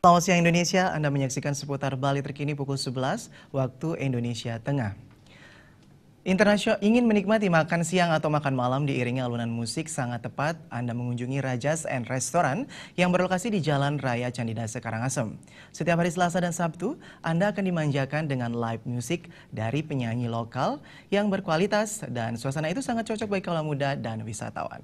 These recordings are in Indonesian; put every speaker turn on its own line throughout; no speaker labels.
Selamat siang Indonesia, Anda menyaksikan seputar Bali terkini pukul 11 waktu Indonesia Tengah. Ingin menikmati makan siang atau makan malam diiringi alunan musik sangat tepat Anda mengunjungi Rajas and Restoran yang berlokasi di Jalan Raya Candidase Karangasem. Setiap hari Selasa dan Sabtu, Anda akan dimanjakan dengan live music dari penyanyi lokal yang berkualitas dan suasana itu sangat cocok bagi kaula muda dan wisatawan.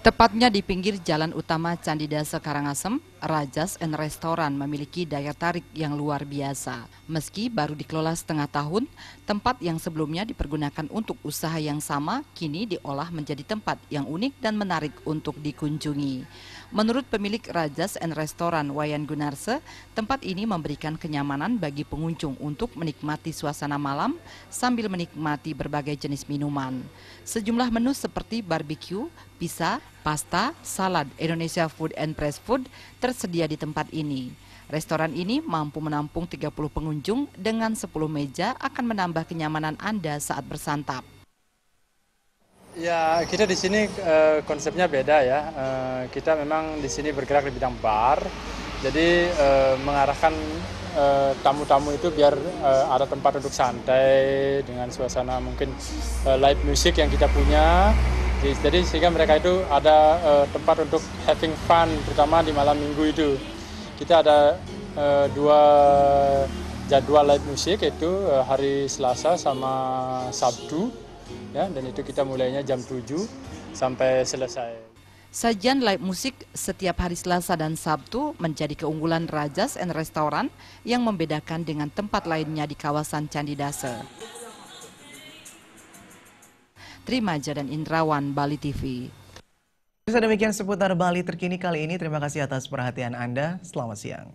Tepatnya di pinggir jalan utama Candidase Karangasem, Rajas and Restoran memiliki daya tarik yang luar biasa. Meski baru dikelola setengah tahun, tempat yang sebelumnya dipergunakan untuk usaha yang sama kini diolah menjadi tempat yang unik dan menarik untuk dikunjungi. Menurut pemilik Rajas and Restoran, Wayan Gunarse, tempat ini memberikan kenyamanan bagi pengunjung untuk menikmati suasana malam sambil menikmati berbagai jenis minuman. Sejumlah menu seperti barbecue, pizza, pasta, salad, Indonesia Food and Press Food tersedia di tempat ini. Restoran ini mampu menampung 30 pengunjung dengan 10 meja akan menambah kenyamanan Anda saat bersantap.
Ya, kita di sini konsepnya beda ya. Kita memang di sini bergerak di bidang bar. Jadi mengarahkan tamu-tamu itu biar ada tempat duduk santai dengan suasana mungkin live music yang kita punya. Jadi sehingga mereka itu ada tempat untuk having fun, terutama di malam minggu itu. Kita ada dua jadwal live music, yaitu hari Selasa sama Sabtu, ya, dan itu kita mulainya jam 7 sampai selesai.
Sajian live musik setiap hari Selasa dan Sabtu menjadi keunggulan Rajas and Restoran yang membedakan dengan tempat lainnya di kawasan Candidase. Trimaja dan Indrawan, Bali TV.
Demikian seputar Bali terkini kali ini. Terima kasih atas perhatian Anda. Selamat siang.